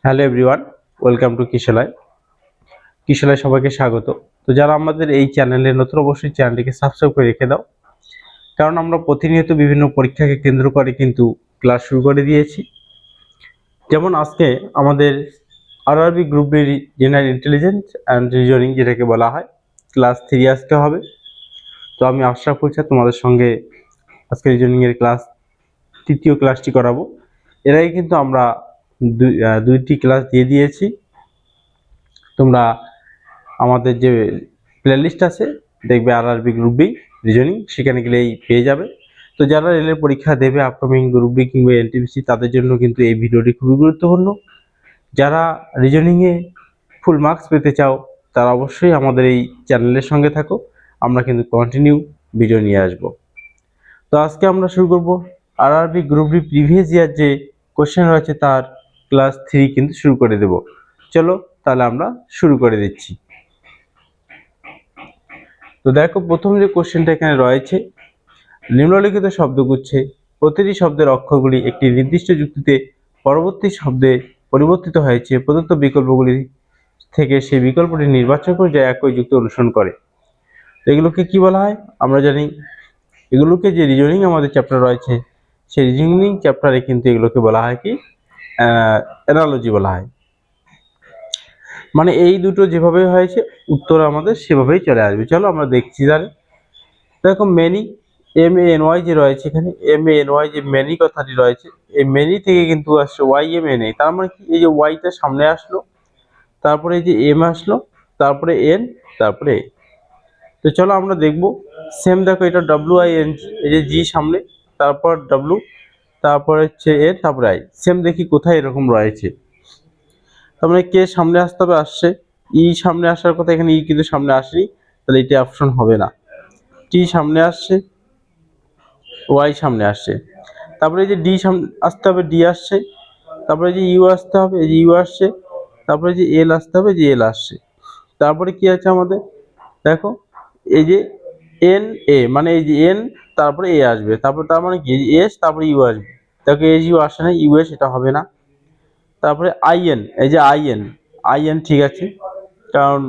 Hello everyone, welcome to Kisholoy. Kisholoy সবাইকে স্বাগত। তো যারা আমাদের এই চ্যানেলে নতুন, অবশ্যই চ্যানেলটিকে সাবস্ক্রাইব করে রেখে দাও, কারণ আমরা প্রতিনিয়ত বিভিন্ন পরীক্ষাকে কেন্দ্র করে কিন্তু ক্লাস শুরু করে দিয়েছি। যেমন আজকে আমাদের RRB group B general intelligence and reasoning, যেটাকে বলা হয়, ক্লাস 3 আসতে হবে। তো আমি আশরাফ হোসেন তোমাদের সঙ্গে আজকে রিজনিংয়ের তৃতীয় ক্লাসটি করাবো। এর আগে কিন্তু আমরা দুইটি ক্লাস দিয়ে দিয়েছি। তোমরা আমাদের যে প্লেলিস্ট আছে দেখবে আরআরবি গ্রুপ বি রিজনিং, সেখানে গেলেই পেয়ে যাবে। তো যারা রেলের পরীক্ষা দেবে আপকামিং গ্রুপ বি কিংবা এনটিপিসি, তাদের জন্য কিন্তু এই ভিডিওটি খুবই গুরুত্বপূর্ণ। যারা রিজনিংয়ে ফুল মার্কস পেতে চাও তারা অবশ্যই আমাদের এই চ্যানেলের সঙ্গে থাকো, আমরা কিন্তু কন্টিনিউ ভিডিও নিয়ে আসব। তো আজকে আমরা শুরু করব RRB group B previous year যে কোশ্চেন রয়েছে তার ক্লাস 3 কিন্তু শুরু করে দেব। চলো তাহলে আমরা শুরু করে দিচ্ছি। তো দেখো, প্রথম যে কোশ্চেনটা এখানে রয়েছে, নিম্নলিখিত শব্দগুচ্ছে প্রতিটি শব্দের অক্ষরগুলি একটি নির্দিষ্ট যুক্তিতে পরবর্তী শব্দে পরিবর্তিত হয়েছে। প্রদত্ত বিকল্পগুলি থেকে সেই বিকল্পটি নির্বাচন করে যা একই যুক্তি অনুসরণ করে। এগুলোকে কি বলা হয় আমরা জানি। এগুলোকে যে রিজনিং আমাদের চ্যাপ্টার রয়েছে, সেই রিজনিং চ্যাপ্টারে কিন্তু এগুলোকে বলা হয় কি, অ্যানালজি বলা হয়। মানে এই দুটো যেভাবে হয়েছে উত্তর আমাদের সেভাবেই চলে আসবে। চলো আমরা দেখছি। তাহলে দেখো, মেনি, MANY যে রয়েছে এখানে, MANY যে মেনি কথাটি রয়েছে, এই মেনি থেকে কিন্তু আসছে YMNA। তার মানে কি, এই যে ওয়াইটা সামনে আসলো, তারপরে এই যে এম আসলো, তারপরে এন, তারপরে এ। তো চলো আমরা দেখবো। সেম দেখো, এটা WING, এই যে জি সামনে, তারপর ডব্লিউ, তারপর হচ্ছে এ, তারপরে আই। সেম দেখি কোথায় এরকম রয়েছে। তার মানে কে সামনে আসতে হবে, আসছে। ই সামনে আসার কথা, এখানে ই কিন্তু সামনে আসেনি, তাহলে এটা অপশন হবে না। টি সামনে আসছে, ওয়াই সামনে আসছে, তারপরে এই যে ডি সামনে আসতে হবে, ডি আসছে, তারপরে যে ইউ আসতে হবে, এই যে ইউ আসছে, তারপরে যে এল আসতে হবে, যে এল আসছে। তারপরে কি আছে আমাদের, দেখো এই যে এন এ, মানে এই যে এন, তারপরে এ আসবে, তারপর তার মানে কি এস, তারপরে ইউ আসবে। দেখো এস ইউ আসে না, ইউ এস, এটা হবে না। তারপরে আইএন, এই যে আইএন, আইএন ঠিক আছে, কারণ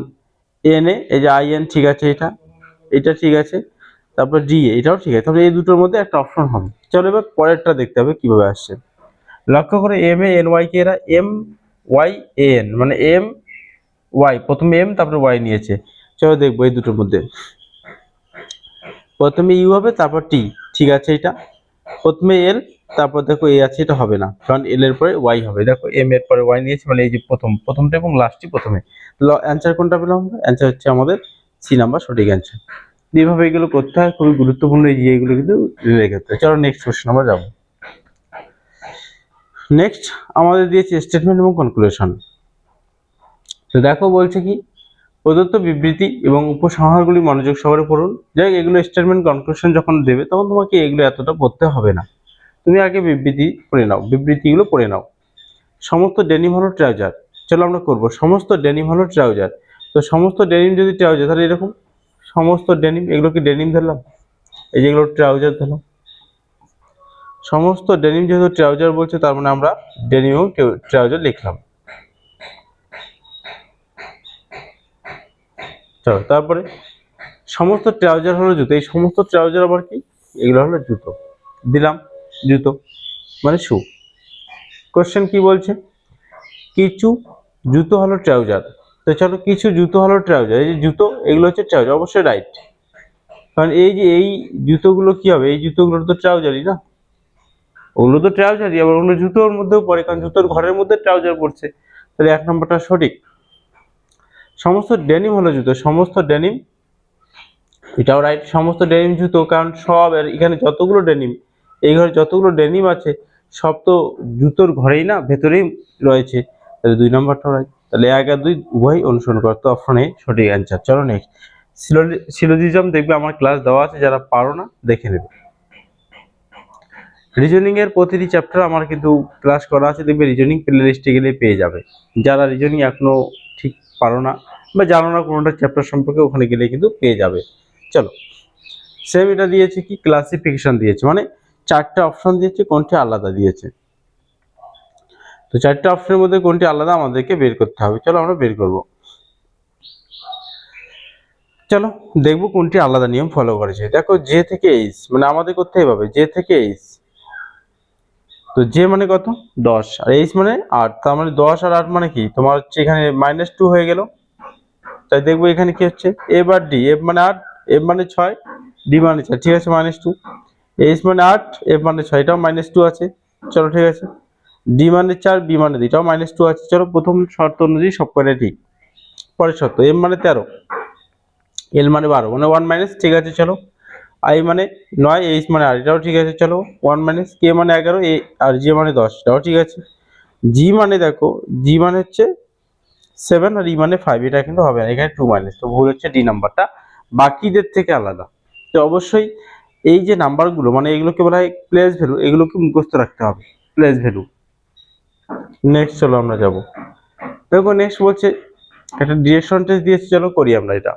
এন এ, এই যে আইএন ঠিক আছে, এটা এটা ঠিক আছে। তারপর ডি, এটাও ঠিক আছে। তাহলে এই দুটোর মধ্যে একটা অপশন হবে। চলো এবার পরেরটা দেখতে হবে কিভাবে আসছে। লক্ষ্য করে, MANY কে এরা MYAN, মানে এম ওয়াই, প্রথমে এম তারপরে ওয়াই নিয়েছে। চলো দেখবো এই দুটোর মধ্যে। প্রথমে ইউ হবে, তারপর টি, ঠিক আছে এটা। প্রথমে এল, তারপর দেখো এ আছে, এটা হবে না, কারণ এল এর পরে ওয়াই হবে। দেখো এম এর পরে ওয়াই নিয়েছে, মানে এই যে প্রথমটা এবং লাস্টটি প্রথমে। অ্যান্সার কোনটা পেলাম? অ্যান্সার হচ্ছে আমাদের সি নাম্বার সঠিক অ্যান্সার। এইভাবে এগুলো করতে হয়, খুবই গুরুত্বপূর্ণ এই যে এগুলো কিন্তু রিলেট করতে হয়। চলো নেক্সট কোশ্চেন আমরা যাবো। নেক্সট আমাদের দিয়েছে স্টেটমেন্ট এবং কনক্লুশন। তো দেখো বলছে কি, প্রদত্ত বিবৃতি এবং উপসংহারগুলি মনোযোগ সহকারে পড়ুন। যাই এগুলো স্টেটমেন্ট কনক্লুশন যখন দেবে তখন তোমাকে এগুলো এতটা পড়তে হবে না, তুমি আগে বিবৃতি পড়ে নাও, বিবৃতিগুলো পড়ে নাও। সমস্ত ডেনিম হলো ট্রাউজার। চলো আমরা করব সমস্ত ডেনিম হলো ট্রাউজার। তো সমস্ত ডেনিম যদি ট্রাউজার, তাহলে এরকম সমস্ত ডেনিম, এগুলো কি ডেনিম ধরলাম, এই যেগুলো ট্রাউজার ধরলাম। সমস্ত ডেনিম যেহেতু ট্রাউজার বলছে, তার মানে আমরা ডেনিম এবং ট্রাউজার লিখলাম। চলো তারপরে সমস্ত ট্রাউজার হলো জুতো। এই সমস্ত ট্রাউজার আবার কি, এগুলো হলো জুতো, দিলাম জুতো মানে শু। কোশ্চেন কি বলছে, কিছু জুতো হলো ট্রাউজার। তো চলো, কিছু জুতো হলো ট্রাউজার, এই যে জুতো এগুলো হচ্ছে ট্রাউজার, অবশ্যই রাইট। কারণ এই যে এই জুতোগুলো কি হবে, এই জুতোগুলো তো ট্রাউজারই না, ওগুলো তো ট্রাউজারই, আবার ওগুলো জুতোর মধ্যেও পড়ে, কারণ জুতোর ঘরের মধ্যে ট্রাউজার পড়ছে। তাহলে এক নম্বরটা সঠিক। সমস্ত ডেনিম হলো জুতো, সমস্ত ডেনিম, এটাও রাইট। সমস্ত ডেনিম জুতো, কারণ সব এখানে যতগুলো ডেনিম, এই ঘরে যতগুলো ডেনিম আছে সব তো জুতোর ঘরেই না, ভেতরেই রয়েছে। তাহলে দুই নম্বরটা রাইট। তাহলে 1 আর 2 উভয় অনুসরণ করতে, অপশন এ সঠিক অ্যান্সার। চলো নেক্সট, সিলোজিজম দেখবে আমার ক্লাস দেওয়া আছে, যারা পারো না দেখে নেবে। রিজনিং এর প্রতিটি চ্যাপ্টার আমার কিন্তু ক্লাস করা আছে, দেখবে রিজনিং প্লেলিস্টে গেলে পেয়ে যাবে। যারা রিজনিং এখনো ঠিক পারো না বা জানো না কোনোটা চ্যাপ্টার সম্পর্কে, ওখানে গেলে কিন্তু পেয়ে যাবে। চলো, সেম এটা দিয়েছে কি, ক্লাসিফিকেশন দিয়েছে, মানে 4টা অপশন দিয়েছে, কোনটা আলাদা দিয়েছে। তো চারটে অপশনের মধ্যে কোনটি আলাদা আমাদেরকে বের করতে হবে। চলো আমরা বের করব। চলো দেখবো কোনটি আলাদা নিয়ম ফলো করেছে। দেখো জে থেকে এইচ, মানে আমাদের করতে হবে জে থেকে এইচ। তো জে মানে কত 10 আর এইচ মানে 8, তার মানে 10 আর 8 মানে কি তোমার হচ্ছে এখানে -2 হয়ে গেল। তাই দেখবো এখানে কি হচ্ছে এফ আর ডি, এফ মানে 8, এফ মানে 6, ডি মানে 4, ঠিক আছে -2, এইচ মানে 8, এফ মানে 6, এটাও -2 আছে। চলো ঠিক আছে, ডি মানে 4, বি মানে 2, এটাও -2 আছে। চলো প্রথম শর্ত অনুযায়ী সব কটা ঠিক। পরের শর্ত এম মানে 13, এল মানে 12, মানে 1 মাইনাস, ঠিক আছে। চলো আই মানে 9, এইচ মানে 8, এটাও ঠিক আছে। চলো 1 মাইনাস, কে মানে 11, এ আর জি মানে 10, এটাও ঠিক আছে। জি মানে দেখো, জি মানে হচ্ছে 7 আর ই মানে 5, এটা কিন্তু হবে না, এখানে 2 মাইনাস, তো ভুল হচ্ছে ডি নাম্বারটা বাকিদের থেকে আলাদা। তো অবশ্যই এই যে নাম্বারগুলো মানে এগুলোকে বলা হয় প্লেস ভ্যালু, এগুলোকে মুখস্থ রাখতে হবে, প্লেস ভ্যালু। নেক্সট চলো আমরা যাব। দেখো নেক্সট বলছে একটা ডিরেকশন টেস্ট দিয়েছে, চলো করি আমরা এটা।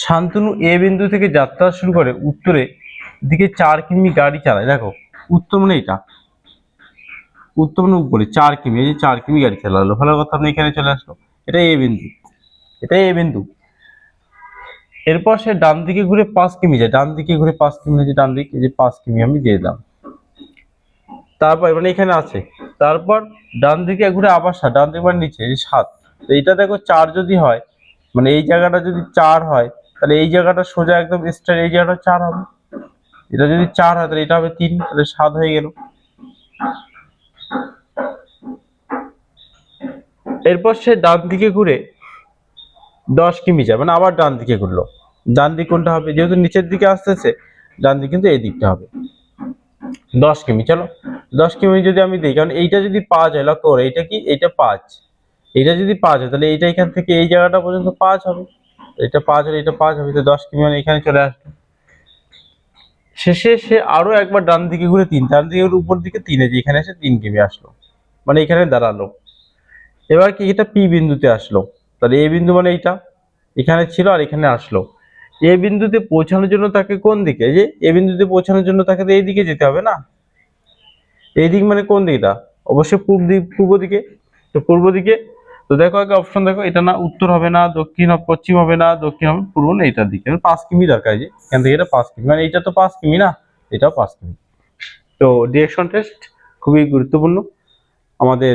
শান্তনু এ বিন্দু থেকে যাত্রা শুরু করে উত্তরে দিকে 4 কিমি গাড়ি চালায়। দেখো উত্তর মানে এটা, উত্তর মানে উপরে 4 কিমি, এই যে 4 কিমি গাড়ি চালালো, ভালো কথা। আপনি এখানে চলে আসলো, এটা এ বিন্দু, এটা এ বিন্দু। এরপর সে ডান দিকে ঘুরে 5 কিমি যায়, ডান দিকে ঘুরে 5 কিমি, যে ডান দিকে, যে 5 কিমি আমি দিয়ে দিলাম। তারপর মানে এখানে আছে, তারপর ডান দিকে ঘুরে আবার 7, ডান দিকে মানে নিচে, এই 7। তো এইটা দেখো 4 যদি হয়, মানে এই জায়গাটা যদি 4 হয়, তাহলে এই জায়গাটা সোজা একদম স্ট্রেট, এই জায়গাটা 4 হবে। এটা যদি 4 হয় তাহলে এটা হবে 3, তাহলে 7 হয়ে গেল। এরপর সে ডান দিকে ঘুরে 10 কিমি যায়, মানে আবার ডান দিকে ঘুরলো। ডান দিক কোনটা হবে, যেহেতু নিচের দিকে আসতেছে, ডান দিক কিন্তু এই দিকটা হবে। 10 কিমি, চলো 10 কিমি যদি আমি দিই, কারণ এইটা যদি 5 হয়, লক্ষ্য করো এইটা কি, এইটা 5, এইটা যদি 5 হয় তাহলে এইটা এখান থেকে এই জায়গাটা পর্যন্ত 5 হবে, এটা 5 হলে এটা 5 হবে, তো 10 কিমি মানে এখানে চলে আসবে। শেষে সে আরো একবার ডান দিকে ঘুরে 3, ডান দিকে ঘুরে উপর দিকে 3, যে এখানে এসে 3 কিমি আসলো, মানে এখানে দাঁড়ালো। এবার কি এটা পি বিন্দুতে আসলো, তাহলে এ বিন্দু মানে এইটা এখানে ছিল আর এখানে আসলো। এ বিন্দুতে পৌঁছানোর জন্য তাকে কোন দিকে, যে এ বিন্দুতে পৌঁছানোর জন্য তাকে তো এই দিকে যেতে হবে না। এই দিক মানে কোন দিকটা, অবশ্যই পূর্ব দিকে। তো পূর্ব দিকে, তো দেখো আগে অপশন দেখো, এটা না উত্তর হবে না, দক্ষিণ পশ্চিম হবে না, দক্ষিণ হবে পূর্ব না, এইটার দিকে 5 কিমি দরকার, যে এখান থেকে এটা 5 কিমি, মানে এটা তো 5 কিমি না, এটাও 5 কিমি। তো ডিরেকশন টেস্ট খুবই গুরুত্বপূর্ণ আমাদের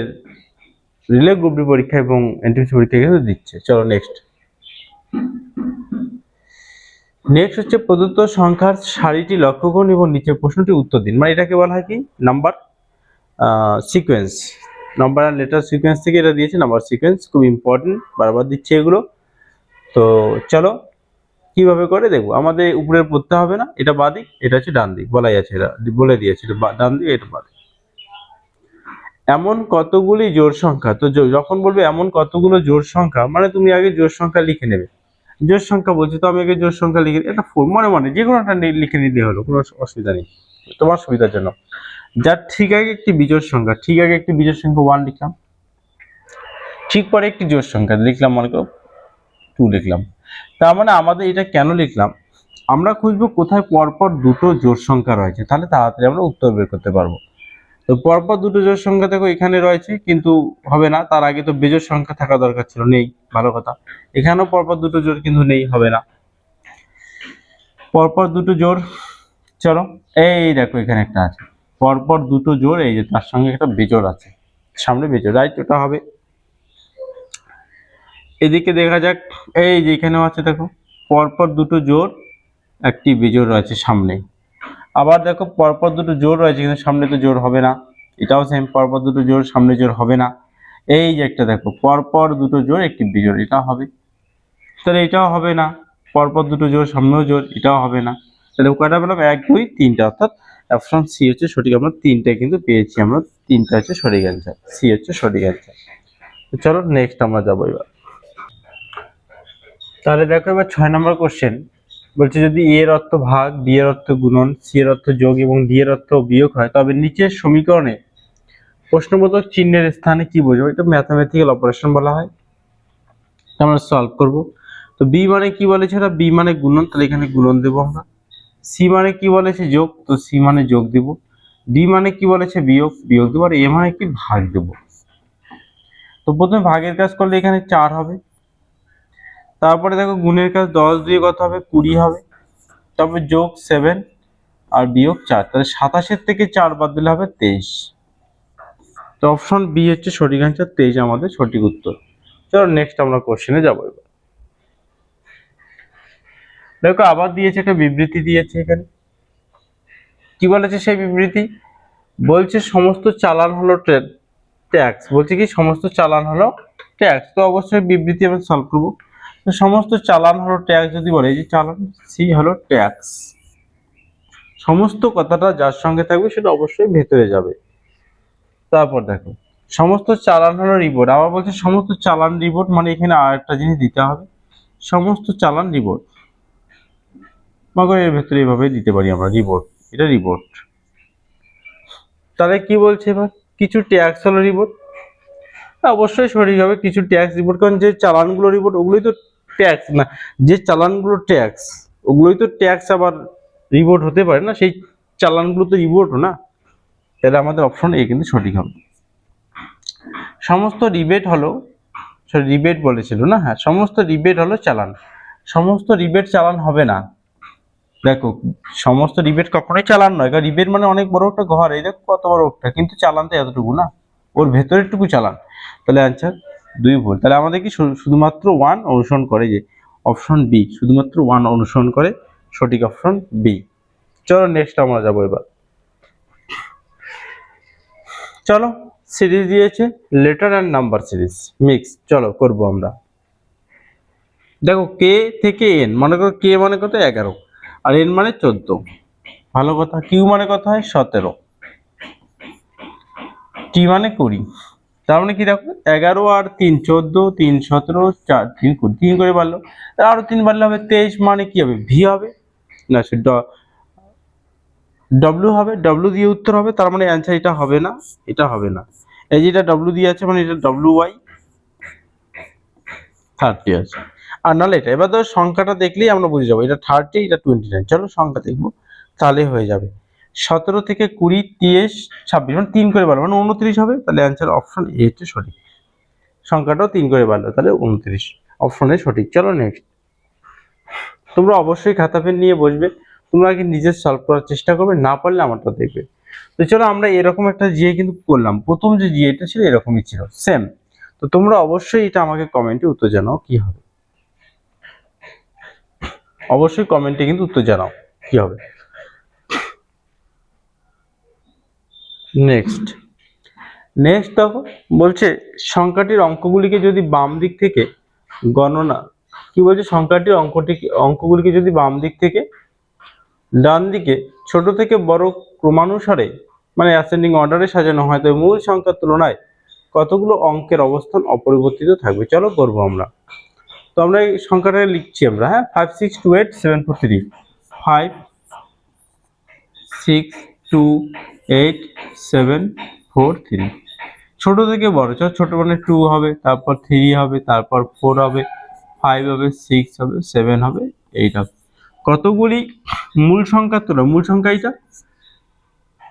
রিলে গ্রুপ ডি পরীক্ষা এবং এনটিপিসি পরীক্ষা কিন্তু দিচ্ছে। চলো নেক্সট হচ্ছে প্রদত্ত সংখ্যার সারিটি লক্ষ্য করুন এবং নিচের প্রশ্নটি উত্তর দিন। মানে এটাকে বলা হয় কি নাম্বার সিকোয়েন্স, নাম্বার আর লেটার সিকোয়েন্স থেকে এটা দিয়েছে নাম্বার সিকোয়েন্স, খুব ইম্পর্টেন্ট, বারবার দিচ্ছে এগুলো। তো চলো কিভাবে করে দেখবো, আমাদের উপরে পড়তে হবে না, এটা বাঁ দিক, এটা হচ্ছে ডান দিক, বলাই আছে, এটা বলে দিয়েছে, এটা ডান দিক, এটা বাঁ দিক। এমন কতগুলি জোড় সংখ্যা, তো যখন বলবে এমন কতগুলো জোড় সংখ্যা, মানে তুমি আগে জোড় সংখ্যা লিখে নেবে। জোড় সংখ্যা বলছি তো আমি আগে জোড় সংখ্যা লিখে, এটা মনে যে কোনো একটা লিখে নিতে হলো, কোনো অসুবিধা নেই, তোমার সুবিধার জন্য। যার ঠিক আগে একটি বিজোড় সংখ্যা, ঠিক আগে একটি বিজোড় সংখ্যা 1 লিখলাম, ঠিক পরে একটি জোড় সংখ্যা লিখলাম, মনে করো 2 লিখলাম। তার মানে আমাদের এটা কেন লিখলাম, আমরা খুঁজবো কোথায় পরপর দুটো জোড় সংখ্যা রয়েছে, তাহলে তাড়াতাড়ি আমরা উত্তর বের করতে পারবো। তো পরপর দুটো জোড় সংখ্যা দেখো এখানে রয়েছে, কিন্তু হবে না, তার আগে তো বেজোড় সংখ্যা থাকা দরকার ছিল, নেই, ভালো কথা। এখানেও পরপর দুটো জোড় কিন্তু নেই, হবে না, পরপর দুটো জোড়। চলো এই দেখো এখানে একটা আছে, পরপর দুটো জোড়, এই যে তার সঙ্গে একটা বেজোড় আছে, সামনে বেজোড়, রাইট, ওটা হবে। এদিকে দেখা যাক, এই যে এখানেও আছে, দেখো পরপর দুটো জোড়, একটি বেজোড় রয়েছে সামনে। আবার দেখো পরপর দুটো জোড় রয়েছে, কিন্তু সামনে তো জোড় হবে না, এটাও সেম, পরপর দুটো জোড়, সামনে জোড় হবে না। এই যে একটা দেখো পরপর দুটো জোড় একটি বিজোড়, এটা হবে, তাহলে এটাও হবে না, পরপর দুটো জোড় সামনেও জোড়, এটাও হবে না। তাহলে কয়টা পেলাম, 1 2 3টা, অর্থাৎ অপশন সি হচ্ছে সঠিক। আমরা 3টা কিন্তু পেয়েছি, আমরা 3টা হচ্ছে সঠিক অ্যান্সার, সি হচ্ছে সঠিক অ্যান্সার। তো চলো নেক্সট আমরা যাবো এবার। তাহলে দেখো এবার 6 নম্বর কোশ্চেন বলছে, যদি এ এর অর্থ ভাগ, বি এর অর্থ গুণন, সি এর অর্থ যোগ এবং ডি এর অর্থ বিয়োগ হয়, তবে নিচের সমীকরণে প্রশ্নবোধক চিহ্নের স্থানে কি বোঝো, এটা ম্যাথমেটিক্যাল অপারেশন বলা হয়, আমরা সলভ করব। তো বি মানে কি বলেছে, এটা বি মানে গুণন, তাহলে এখানে গুণন দেব আমরা। সি মানে কি বলেছে, যোগ, তো সি মানে যোগ দিব। ডি মানে কি বলেছে বিয়োগ, বিয়োগ দেবো, আর এ মানে কি ভাগ দেবো। তো প্রথমে ভাগের কাজ করলে এখানে 4 হবে, তারপরে দেখো গুণের কাজ 10 দিয়ে কত হবে 20 হবে, তারপর যোগ 7 আর বিয়োগ 4, তাহলে 27 থেকে 4 বাদ দিলে হবে 23। তো অপশন বি হচ্ছে সঠিক অ্যান্সার, 23 আমাদের সঠিক উত্তর। চলো নেক্সট আমরা কোশ্চেনে যাবো এবার। দেখো আবার দিয়েছে একটা বিবৃতি দিয়েছে এখানে, কি বলেছে সেই বিবৃতি, বলছে সমস্ত চালান হলো ট্যাক্স, বলছে কি সমস্ত চালান হলো ট্যাক্স। তো অবশ্যই বিবৃতি আমরা সলভ করবো। তো সমস্ত চালান হলো ট্যাক্স যদি বলে, এই যে চালান সি হলো ট্যাক্স, সমস্ত কথাটা যার সঙ্গে থাকবে সেটা অবশ্যই ভেতরে যাবে। তারপর দেখো সমস্ত চালান হলো রিপোর্ট, আবার বলছে সমস্ত চালান রিপোর্ট, মানে এখানে আর একটা জিনিস দিতে হবে, সমস্ত চালান রিপোর্ট, মনে এর ভেতরে এইভাবে দিতে পারি আমরা রিপোর্ট, এটা রিপোর্ট। তাহলে কি বলছে এবার, কিছু ট্যাক্স হলো রিপোর্ট, অবশ্যই সঠিক হবে কিছু ট্যাক্স রিপোর্ট, কারণ যে চালানগুলো রিপোর্ট ওগুলোই তো ট্যাক্স না, যে চালানগুলো ট্যাক্স ওগুলোই তো ট্যাক্স আবার রিপোর্ট হতে পারে না, সেই চালানগুলো তো রিপোর্টও না, তাহলে আমাদের অপশন এ কিন্তু সঠিক হবে। সমস্ত রিবেট হলো, রিবেট বলেছিল না, হ্যাঁ সমস্ত রিবেট হলো চালান, সমস্ত রিবেট চালান হবে না। দেখো সমস্ত রিবেট কখনোই চালান নয়, কারণ রিবেট মানে অনেক বড় একটা ঘর, এই দেখো কত বড় একটা, কিন্তু চালান তো এতটুকু না, ওর ভেতরের টুকু চালান। তাহলে অ্যান্সার 2 ভুল। তাহলে আমাদের কি শুধুমাত্র 1 অনুসরণ করে, যে অপশন বি শুধুমাত্র 1 অনুসরণ করে, সঠিক অপশন বি। চলো নেক্সট আমরা যাবো এবার। চলো সিরিজ দিয়েছে letter and number series mix, চলো করব আমরা। দেখো কে থেকে এন, মনে করো কে মানে কত 11, আর এন মানে 14, ভালো কথা। কিউ মানে কত হয় 17, টি মানে 20, তার মানে কি দেখো 11 আর 3 14, 3 17, 4 3 20, 3 করে বাড়লো, আরো 3 বাড়লে হবে 23, মানে কি হবে ভি হবে না, সে ডব্লিউ হবে, ডব্লিউ দিয়ে উত্তর হবে, তার মানে অ্যান্সার এটা হবে না, এটা হবে না, এই যেটা ডব্লিউ দিয়ে আছে মানে এটা ডব্লিউ ওয়াই 30 আছে, আর নাহলে এটা। এবার ধর সংখ্যাটা দেখলেই আমরা বুঝে যাবো এটা 30, এটা 29। চলো সংখ্যা দেখবো, তাহলে হয়ে যাবে 17 থেকে 20, 30, 26, মানে 3 করে বাড়লো মানে 29 হবে, তাহলে অ্যান্সার অপশন এ হচ্ছে সঠিক। সংখ্যাটাও 3 করে বাড়লো, তাহলে 29 অপশন এ সঠিক। চলো নেক্সট। তোমরা অবশ্যই খাতা পেন নিয়ে বসবে, তোমরা কি নিজের সলভ করার চেষ্টা করবে, না পারলে আমারটা দেখবে। তো চলো আমরা এরকম একটা জিএ কিন্তু করলাম, প্রথম যে জিএটা ছিল এরকমই ছিল সেম। তো তোমরা অবশ্যই এটা আমাকে কমেন্টে উত্তর জানাও কি হবে, অবশ্যই কমেন্টে কিন্তু উত্তর জানাও কি হবে। নেক্সট দেখো বলছে সংখ্যাটির অঙ্কগুলিকে যদি বাম দিক থেকে গণনা, কি বলছে সংখ্যাটির অঙ্কগুলিকে যদি বাম দিক থেকে ডান দিকে ছোট থেকে বড় ক্রমানুসারে মানে অ্যাসেন্ডিং অর্ডারে সাজানো হয়, তবে মূল সংখ্যার তুলনায় কতগুলো অঙ্কের অবস্থান অপরিবর্তিত থাকবে। চলো করবো আমরা। তো আমরা এই সংখ্যাটা লিখছি আমরা, হ্যাঁ 5 6 2 8 7 4 3, 5 6 2 8 7 4 3, ছোট থেকে বড়, ছোট মানে 2 হবে, তারপর 3 হবে, তারপর 4 হবে, 5 হবে, 6 হবে, 7 হবে, 8 হবে। কতগুলি মূল সংখ্যা তোলা, মূল সংখ্যা এটা,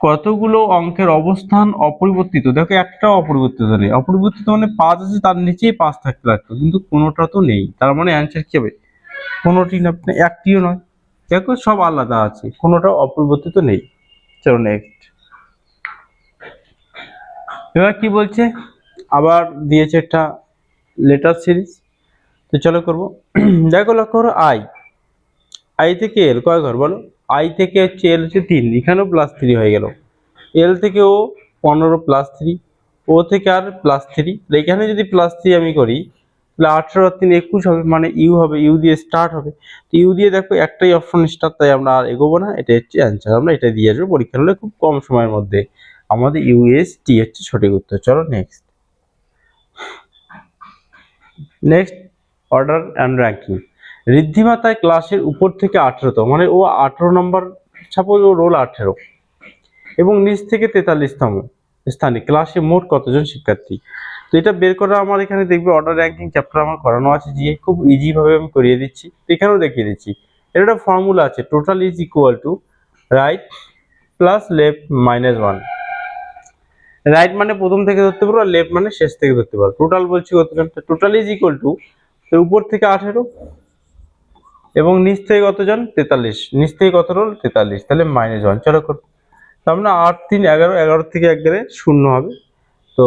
কতগুলো অঙ্কের অবস্থান অপরিবর্তিত, দেখো একটাও অপরিবর্তিত নেই, অপরিবর্তিত মানে 5 আছে, তার নিচেই 5 থাকতে লাগতো, কিন্তু কোনোটা তো নেই, তার মানে অ্যান্সার কি হবে কোনোটি না, একটিও নয়, দেখো সব আলাদা আছে, কোনোটা অপরিবর্তিত নেই। চলো নেক্সট। এবার কি বলছে, আবার দিয়েছে একটা লেটার সিরিজ, তো চলো করবো। দেখো লক্ষ্য করো আই থেকে এল কয় ঘর বলো, আই থেকে হচ্ছে এল হচ্ছে 3, এখানেও +3 হয়ে গেল, এল থেকে ও 15 +3, ও থেকে আর +3, এখানে যদি +3 আমি করি তাহলে 18 আর 3 21 হবে, মানে ইউ হবে, ইউ দিয়ে স্টার্ট হবে, তো ইউ দিয়ে দেখো একটাই অপশন স্টার্ট, তাই আমরা আর এগোবো না, এটা হচ্ছে অ্যান্সার, আমরা এটা দিয়ে আসবো পরীক্ষা হলে খুব কম সময়ের মধ্যে, আমাদের ইউএসটি হচ্ছে সঠিক উত্তর। চলো next. Order and ranking, Riddhima তাই ক্লাসের উপর থেকে 18তম, মানে ও 18 নম্বর, সাপোজ ও রোল 18, এবং নিচ থেকে 43তম স্থানে ক্লাসে মোট কতজন শিক্ষার্থী। তো এটা বের করা আমার এখানে দেখবে অর্ডার র্যাঙ্কিং চ্যাপ্টার আমার করানো আছে, যে খুব ইজি ভাবে আমি করিয়ে দিচ্ছি, এখানেও দেখিয়ে দিচ্ছি। এর একটা ফর্মুলা আছে, total is equal to right plus left -1। Right মানে প্রথম থেকে ধরতে পারো, আর লেফট মানে শেষ থেকে ধরতে পারো। টোটাল বলছি কতজন, টোটাল ইজ ইকুয়াল টু উপর থেকে 18 এবং নিচ থেকে কতজন 43, নিচ থেকে কত রোল 43, তাহলে -1। চলো করো, তার মানে 8 3 11, 11 থেকে 1 গেলে 0 হবে। তো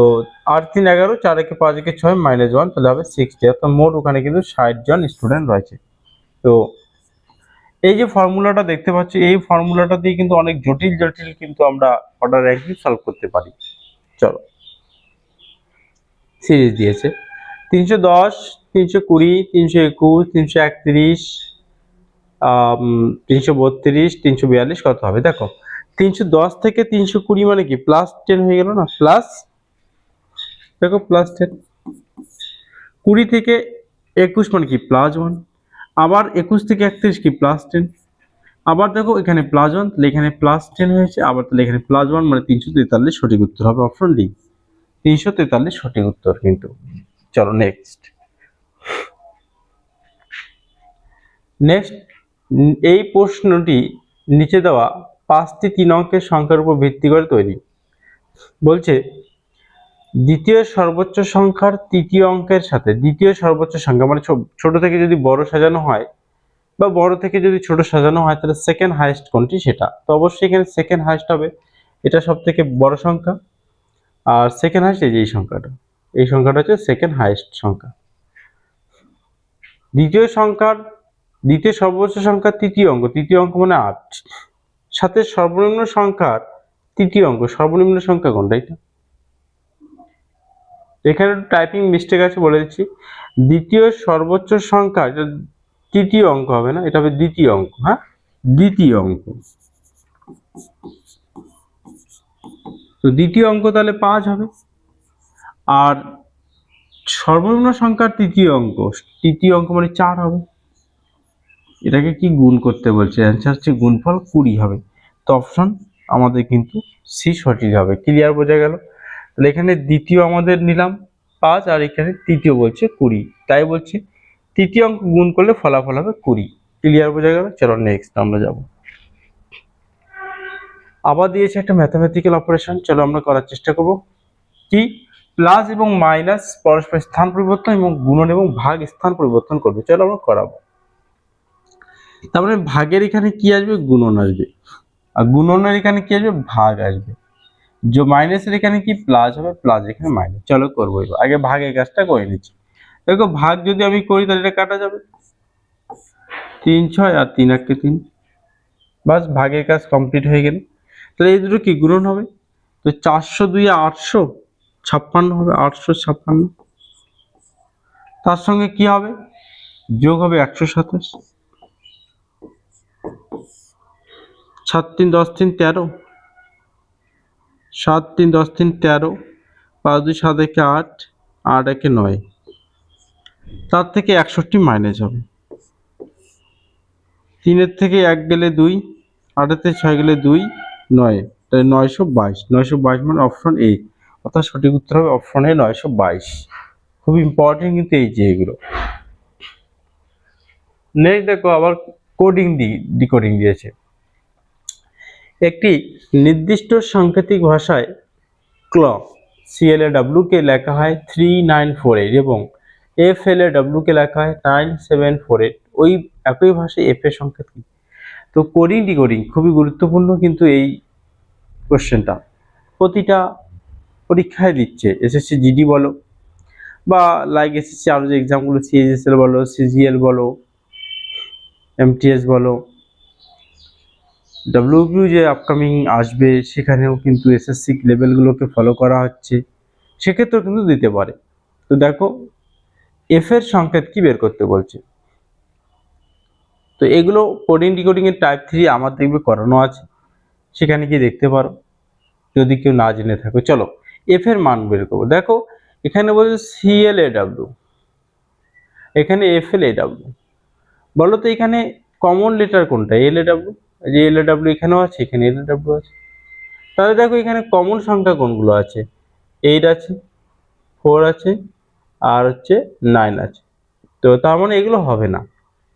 8 3 11, 4 একে 5 একে 6, -1, তাহলে হবে 60। অর্থাৎ মোট ওখানে কিন্তু 60 জন স্টুডেন্ট রয়েছে। তো এই যে ফর্মুলাটা দেখতে পাচ্ছি, এই ফর্মুলাটা দিয়ে কিন্তু অনেক জটিল জটিল কিন্তু আমরা অর্ডার র্যাঙ্কিং সলভ করতে পারি। চলো, সিরিজ দিয়েছে 310, 320, 321, 331, 332, 342 কত হবে দেখো। 310 থেকে 320 মানে কি +10 হয়ে গেল না, প্লাস দেখো +10। 20 থেকে 21 মানে কি +1, আবার 21 থেকে 31 কি +10, আবার দেখো এখানে +1, তাহলে এখানে +10 হয়েছে, আবার তাহলে এখানে +1 মানে 343 সঠিক উত্তর হবে অপশন ডি। 343 সঠিক উত্তর কিন্তু। চলো নেক্সট। এই প্রশ্নটি নিচে দেওয়া 5টি 3 অঙ্কের সংখ্যার উপর ভিত্তি করে তৈরি। বলছে দ্বিতীয় সর্বোচ্চ সংখ্যার তৃতীয় অঙ্কের সাথে দ্বিতীয় সর্বোচ্চ সংখ্যা মানে ছোট থেকে যদি বড় সাজানো হয় বা বড় থেকে যদি ছোট সাজানো হয়, তাহলে সেকেন্ড হাইয়েস্ট কোনটি সেটা। তো অবশ্যই এখানে সেকেন্ড হাইয়েস্ট হবে, এটা সব থেকে বড় সংখ্যা। আর সেকেন্ড হাইয়েস্ট এই যে এই সংখ্যাটা হচ্ছে সেকেন্ড হাইয়েস্ট সংখ্যা। দ্বিতীয় সর্বোচ্চ সংখ্যার তৃতীয় অঙ্ক মানে 8, সাথে সর্বনিম্ন সংখ্যার তৃতীয় অঙ্ক, সর্বনিম্ন সংখ্যা কোনটা এটা। এখানে টাইপিং মিস্টেক আছে, বলে দিচ্ছি। দ্বিতীয় সর্বোচ্চ সংখ্যা, এটা তৃতীয় অঙ্ক হবে না, এটা হবে দ্বিতীয় অঙ্ক। হ্যাঁ, দ্বিতীয় অঙ্ক। তো দ্বিতীয় অঙ্ক তাহলে 5 হবে। আর সর্বনিম্ন সংখ্যার তৃতীয় অঙ্ক মানে 4 হবে। এটাকে কি গুণ করতে বলছে, অ্যান্সার হচ্ছে গুণফল 20 হবে। তো অপশন আমাদের কিন্তু সি সঠিক হবে। ক্লিয়ার, বোঝা গেল? তাহলে এখানে দ্বিতীয় আমাদের নিলাম 5, আর এখানে তৃতীয় বলছে 20, তাই বলছে তৃতীয় অঙ্ক গুণ করলে ফলাফল হবে 20। ক্লিয়ার, বোঝা গেল? চলো নেক্সট আমরা যাব। আবার দিয়েছে একটা ম্যাথমেটিক্যাল অপারেশন, চলো আমরা করার চেষ্টা করব। কি, প্লাস এবং মাইনাস পরস্পর স্থান পরিবর্তন এবং গুণন এবং ভাগ স্থান পরিবর্তন করবে। চলো আমরা করাবো। তারপরে ভাগের এখানে কি আসবে, গুণন আসবে, আর গুণনের এখানে কি আসবে, ভাগ আসবে। যে মাইনাসের এখানে কি প্লাস হবে, প্লাস এখানে মাইনাস। চলো করবো, এবার আগে ভাগের কাজটা করে নিচ্ছি। দেখো ভাগ যদি আমি করি তাহলে এটা কাটা যাবে, 3 6 আর 3 1 3, বাস ভাগের কাজ কমপ্লিট হয়ে গেল। তাহলে এই দুটো কি গুণন হবে, তো 402 856 হবে, 856। তার সঙ্গে কি হবে, যোগ হবে 127, 7 3 10 3 13, 7 3 10 3 13, 5 2 7 1 8, 8 1 9, তার থেকে 61 মাইনাস হবে। 3 থেকে 1 গেলে 2, 8 থেকে 6 গেলে 2, 9, তাহলে 922। 922 মানে অপশন এ, অর্থাৎ সঠিক উত্তর হবে অপশন এ 922। খুব ইম্পর্টেন্ট কিন্তু এই যে এগুলো। নেক্সট দেখো, আবার ডিকোডিং দিয়েছে। একটি নির্দিষ্ট সাংকেতিক ভাষায় CLAW কে লেখা হয় 3948 এবং FLAW কে লেখা হয় 9748। ওই একই ভাষায় F এর সংকেত কি? তো কোডিং ডিকোডিং খুবই গুরুত্বপূর্ণ কিন্তু এই কোশ্চেনটা প্রতিটা পরীক্ষায় দিচ্ছে, SSC GD বলো বা লাইক SSC আরো যে এক্সামগুলো CHSL বলো, CGL বলো, MTS বলো, WPU যে আপকামিং আসবে সেখানেও কিন্তু SSC লেভেলগুলোকে ফলো করা হচ্ছে, সেক্ষেত্রেও কিন্তু দিতে পারে। তো দেখো এফ এর সংকেত কি বের করতে বলছে। তো এগুলো কোডিং ডিকোডিং এর টাইপ 3 আমার দেখবে করানো আছে, সেখানে গিয়ে দেখতে পারো যদি কেউ না জেনে থাকো। চলো এফ এর মান বের করবো। দেখো এখানে বলছে CLAW, এখানে FLAW, বলো তো এখানে কমন লেটার কোনটা, LAW? যে LAW এখানেও আছে, এখানে LAW আছে। তাহলে দেখো এখানে কমন সংখ্যা কোনগুলো আছে, 8 আছে, 4 আছে, আর হচ্ছে 9 আছে। তো তার মানে এগুলো হবে না।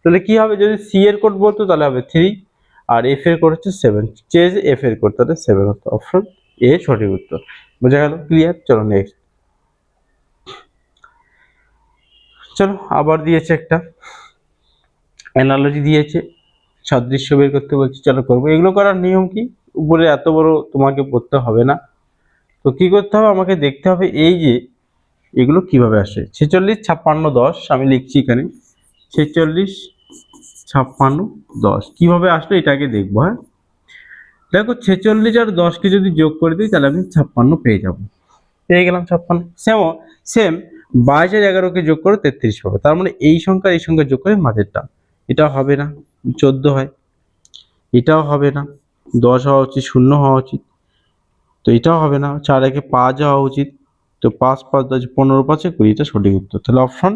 তাহলে কি হবে, যদি সি এর কোড বলতো তাহলে হবে 3, আর এফ এর কোড হচ্ছে 7, চেয়ে যে এফ এর কোড তাহলে 7 হতো, অপশন এ সঠিক উত্তর। বোঝা গেল? ক্লিয়ার? চলো নেক্সট। চলো আবার দিয়েছে একটা অ্যানালজি দিয়েছে, সাদৃশ্য বের করতে বলছি, চলো করবো। এগুলো করার নিয়ম কি, উপরে এত বড় তোমাকে পড়তে হবে না। তো কি করতে হবে, আমাকে দেখতে হবে এই যে এগুলো কিভাবে আসে। 46, 56, 10 আমি লিখছি এখানে, 46, 56, 10 কিভাবে আসলো এটা আগে দেখবো। হ্যাঁ দেখো 46 আর 10কে যদি যোগ করে দিই তাহলে আমি 56 পেয়ে যাব, পেয়ে গেলাম 56। সেম 22 আর 11কে যোগ করে 33 পাবো। তার মানে এই সংখ্যা এই সংখ্যা যোগ করে মাঝেরটা, এটা হবে না, 14 হয়, এটাও হবে না, 10 হওয়া উচিত, 0 হওয়া উচিত, তো এটাও হবে না, 4 একে 5 হওয়া উচিত, তো 5 5 10 15 5 20, এটা সঠিক উত্তর। তাহলে অপশন